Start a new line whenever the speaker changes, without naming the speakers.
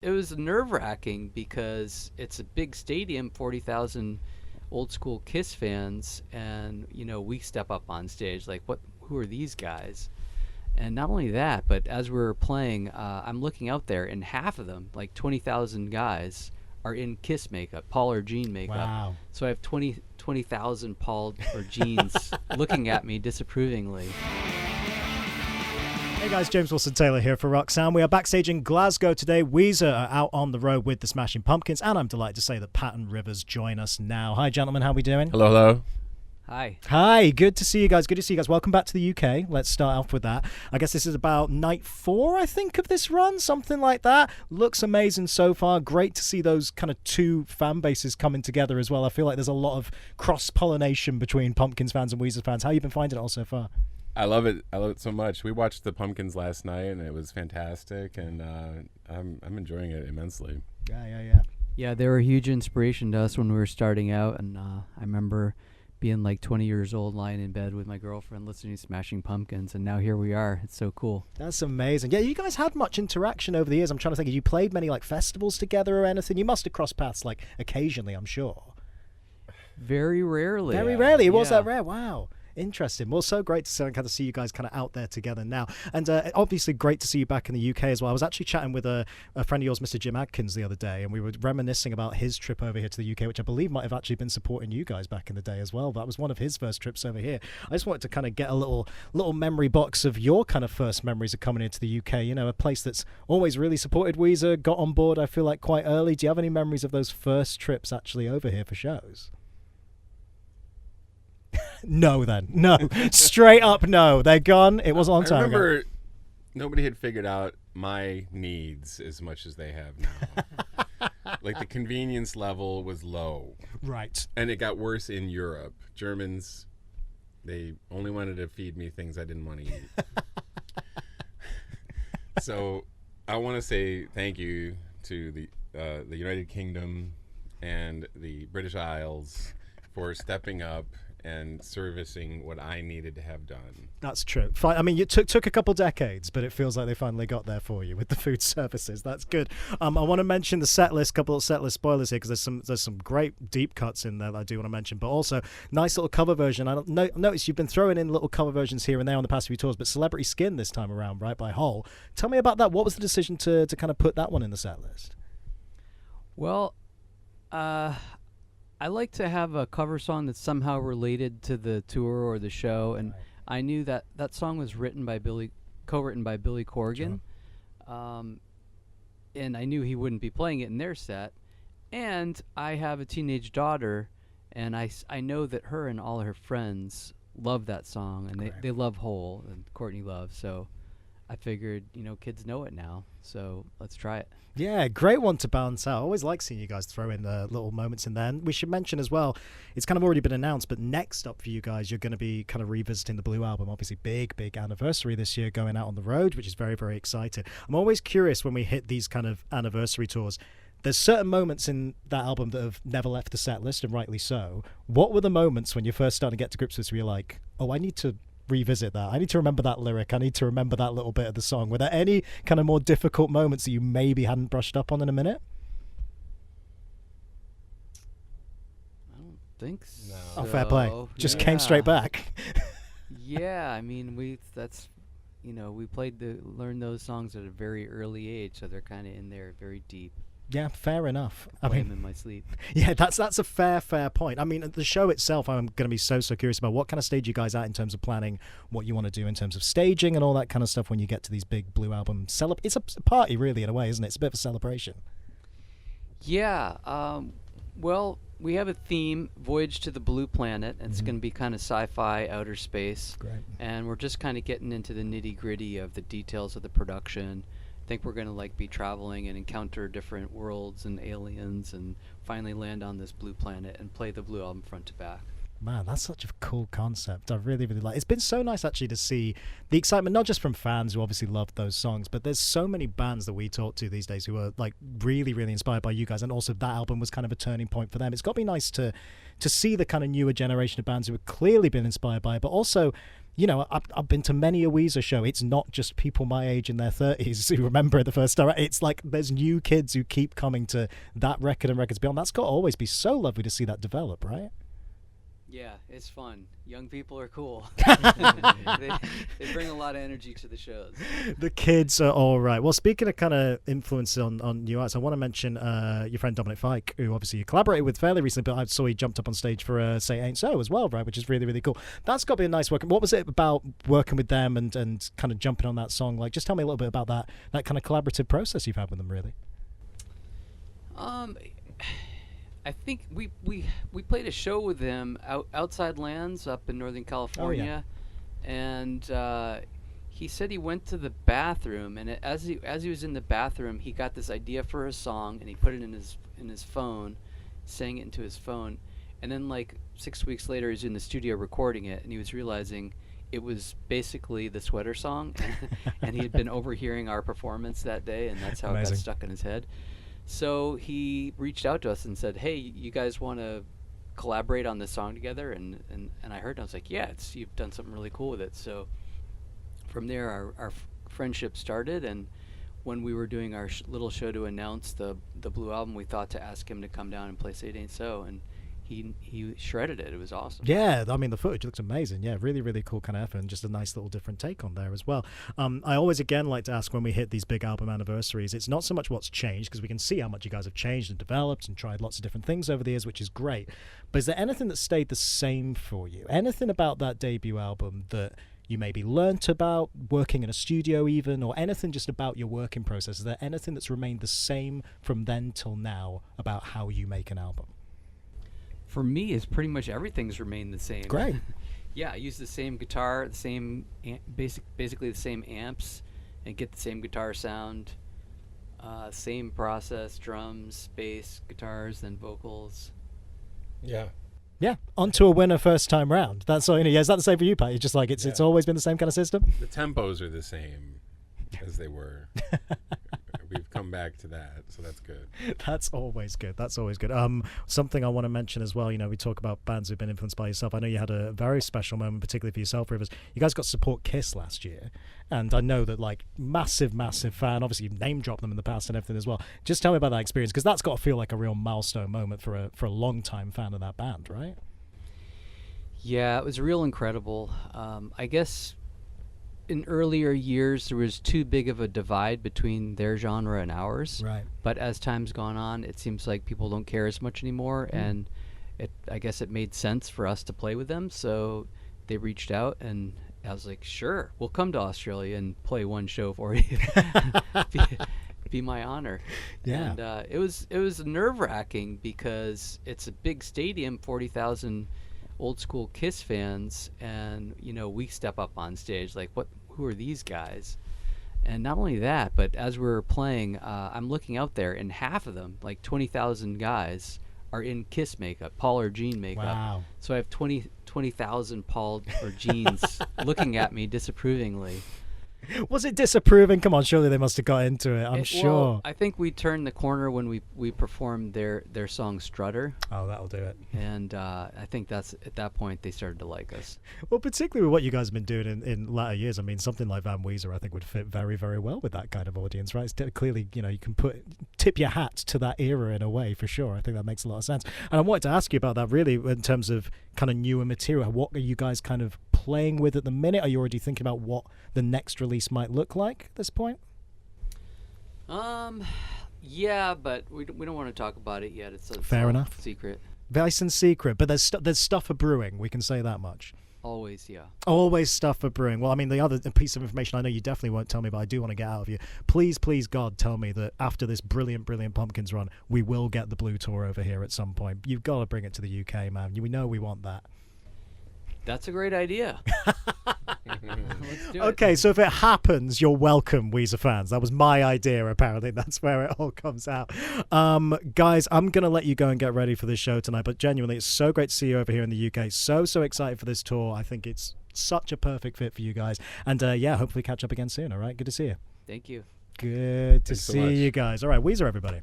It was nerve-wracking because it's a big stadium, 40,000 old school Kiss fans, and we step up on stage like, what? Who are these guys? And not only that, but as we were playing, I'm looking out there, and half of them, like 20,000 guys, are in Kiss makeup, Paul or Gene makeup.
Wow.
So I have 20,000 Paul or Genes looking at me disapprovingly.
Hey guys, James Wilson Taylor here for Roxanne. We are backstage in Glasgow today. Weezer are out on the road with the Smashing Pumpkins, and I'm delighted to say that Pat and Rivers join us now. Hi gentlemen, how are we doing?
Hello, hello.
Hi.
Hi, good to see you guys. Good to see you guys. Welcome back to the UK. Let's start off with that. I guess this is about night 4, I think, of this run, something like that. Looks amazing so far. Great to see those kind of two fan bases coming together as well. I feel like there's a lot of cross-pollination between Pumpkins fans and Weezer fans. How you been finding it all so far?
I love it. I love it so much. We watched the Pumpkins last night, and it was fantastic, and I'm enjoying it immensely.
Yeah.
Yeah, they were a huge inspiration to us when we were starting out, and I remember being like 20 years old, lying in bed with my girlfriend, listening to Smashing Pumpkins, and now here we are. It's so cool.
That's amazing. Yeah, you guys had much interaction over the years. I'm trying to think, have you played many like festivals together or anything? You must have crossed paths like occasionally, I'm sure.
Very rarely.
Very rarely. It was that rare. Wow. Interesting. Well, so great to kind of see you guys kind of out there together now. And obviously great to see you back in the UK as well. I was actually chatting with a friend of yours, Mr. Jim Adkins, the other day, and we were reminiscing about his trip over here to the UK, which I believe might have actually been supporting you guys back in the day as well. That was one of his first trips over here. I just wanted to kind of get a little memory box of your kind of first memories of coming into the UK, a place that's always really supported Weezer, got on board, I feel like, quite early. Do you have any memories of those first trips actually over here for shows? No, then. No. Straight up no. They're gone. It was a long time ago.
I remember nobody had figured out my needs as much as they have now. Like, the convenience level was low.
Right.
And it got worse in Europe. Germans, they only wanted to feed me things I didn't want to eat. So I want to say thank you to the United Kingdom and the British Isles for stepping up and servicing what I needed to have done.
That's true. I mean, it took a couple decades, but it feels like they finally got there for you with the food services. That's good. I want to mention the set list, couple of set list spoilers here, because there's some great deep cuts in there that I do want to mention, but also nice little cover version. I notice you've been throwing in little cover versions here and there on the past few tours, but Celebrity Skin this time around, right, by Hole. Tell me about that. What was the decision to kind of put that one in the set list?
Well, I like to have a cover song that's somehow related to the tour or the show, and I knew that song was co-written by Billy Corgan, sure. And I knew he wouldn't be playing it in their set. And I have a teenage daughter, and I know that her and all her friends love that song, and they love Hole and Courtney Love, so I figured, kids know it now, so let's try it.
Yeah, great one to balance out. I always like seeing you guys throw in the little moments in there. And we should mention as well, it's kind of already been announced, but next up for you guys, you're going to be kind of revisiting the Blue Album. Obviously, big anniversary this year, going out on the road, which is very, very exciting. I'm always curious when we hit these kind of anniversary tours. There's certain moments in that album that have never left the set list, and rightly so. What were the moments when you first started to get to grips with this where you're like, oh, I need to revisit that. I need to remember that lyric. I need to remember that little bit of the song. Were there any kind of more difficult moments that you maybe hadn't brushed up on in a minute?
I don't think so.
Oh, fair play. Just came straight back.
Yeah, I mean, we learned those songs at a very early age, so they're kind of in there very deep.
Yeah, fair enough.
I mean, in my sleep.
Yeah, that's a fair point. I mean, the show itself, I'm going to be so curious about what kind of stage you guys at in terms of planning what you want to do in terms of staging and all that kind of stuff when you get to these big Blue Album it's a party, really, in a way, isn't it? It's a bit of a celebration.
Yeah. Well, we have a theme, Voyage to the Blue Planet, and it's going to be kind of sci-fi, outer space.
Great.
And we're just kind of getting into the nitty-gritty of the details of the production. Think we're going to be traveling and encounter different worlds and aliens and finally land on this blue planet and play the Blue Album front to back.
Man, that's such a cool concept. I really, really like it. It's been so nice actually to see the excitement, not just from fans who obviously love those songs, but there's so many bands that we talk to these days who are like really, really inspired by you guys. And also that album was kind of a turning point for them. It's got to be nice to see the kind of newer generation of bands who have clearly been inspired by it, but also, you know, I've been to many a Weezer show. It's not just people my age in their 30s who remember the first time. It's like there's new kids who keep coming to that record and records beyond. That's got to always be so lovely to see that develop, right?
Yeah, it's fun. Young people are cool. they bring a lot of energy to the shows.
The kids are all right. Well, speaking of kind of influence on new artists, I want to mention your friend Dominic Fike, who obviously you collaborated with fairly recently, but I saw he jumped up on stage for Say Ain't So as well, right, which is really, really cool. That's got to be a nice work. What was it about working with them and kind of jumping on that song? Like, just tell me a little bit about that kind of collaborative process you've had with them, really.
I think we played a show with them outside Lands up in Northern California, and he said he went to the bathroom, and as he was in the bathroom, he got this idea for a song, and he put it in his phone, sang it into his phone, and then like 6 weeks later, he's in the studio recording it, and he was realizing it was basically the Sweater Song, and he had been overhearing our performance that day, and that's how
Amazing.
it got stuck in his head. So he reached out to us and said, "Hey, you guys want to collaborate on this song together?" And I heard it. I was like, "Yeah, you've done something really cool with it." So from there, our friendship started. And when we were doing our little show to announce the Blue album, we thought to ask him to come down and play "Say It Ain't So," and he shredded it. It was awesome.
Yeah, I mean, the footage looks amazing. Yeah, really, really cool kind of effort, and just a nice little different take on there as well. I always, again, like to ask when we hit these big album anniversaries, it's not so much what's changed, because we can see how much you guys have changed and developed and tried lots of different things over the years, which is great. But is there anything that stayed the same for you? Anything about that debut album that you maybe learnt about working in a studio even, or anything just about your working process? Is there anything that's remained the same from then till now about how you make an album?
For me, it's pretty much everything's remained the same.
Great.
Yeah, I use the same guitar, the same basically the same amps, and get the same guitar sound. Same process: drums, bass, guitars, then vocals.
Yeah.
Yeah, onto a winner first time round. That's all. Yeah, is that the same for you, Pat? It's just like it's always been the same kind of system.
The tempos are the same as they were. We've come back to that, so that's good.
That's always good. That's always good. Something I want to mention as well, you know, we talk about bands who've been influenced by yourself. I know you had a very special moment, particularly for yourself, Rivers. You guys got to support Kiss last year, and I know that, like, massive fan. Obviously, you've name dropped them in the past and everything as well. Just tell me about that experience, because that's got to feel like a real milestone moment for a long-time fan of that band, right?
Yeah, it was real incredible. I guess in earlier years, there was too big of a divide between their genre and ours.
Right.
But as time's gone on, it seems like people don't care as much anymore, and I guess it made sense for us to play with them. So they reached out, and I was like, "Sure, we'll come to Australia and play one show for you." Be my honor.
Yeah.
And it was nerve-wracking because it's a big stadium, 40,000 old school Kiss fans, and you know, we step up on stage like, who are these guys? And not only that, but as we were playing, I'm looking out there, and half of them, like 20,000 guys, are in Kiss makeup, Paul or Gene makeup.
Wow.
So I have 20,000 Paul or Genes looking at me disapprovingly.
Was it disapproving? Come on, surely they must have got into it. I'm sure.
Well, I think we turned the corner when we performed their song Strutter.
Oh, that'll do it.
And I think that's at that point they started to like us.
Well, particularly with what you guys have been doing in latter years, I mean, something like Van Weezer, I think, would fit very, very well with that kind of audience, right? It's clearly, you know, you can tip your hat to that era in a way, for sure. I think that makes a lot of sense. And I wanted to ask you about that, really, in terms of kind of newer material. What are you guys kind of playing with at the minute? Are you already thinking about what the next release might look like at this point?
Yeah, but we don't want to talk about it yet. It's
Fair enough.
Secret.
Nice and secret, but there's stuff for brewing. We can say that much.
Always, yeah.
Always stuff for brewing. Well, I mean, the other piece of information I know you definitely won't tell me, but I do want to get out of you. Please, God, tell me that after this brilliant Pumpkins run, we will get the Blue Tour over here at some point. You've got to bring it to the UK, man. We know we want that.
That's a great idea. do it.
Okay, so if it happens, you're welcome, Weezer fans. That was my idea, apparently. That's where it all comes out. Guys, I'm going to let you go and get ready for this show tonight, but genuinely, it's so great to see you over here in the UK. So excited for this tour. I think it's such a perfect fit for you guys. And yeah, hopefully catch up again soon, all right? Good to see you.
Thank you.
Good to
Thanks so
see
much.
you guys. All right, Weezer, everybody.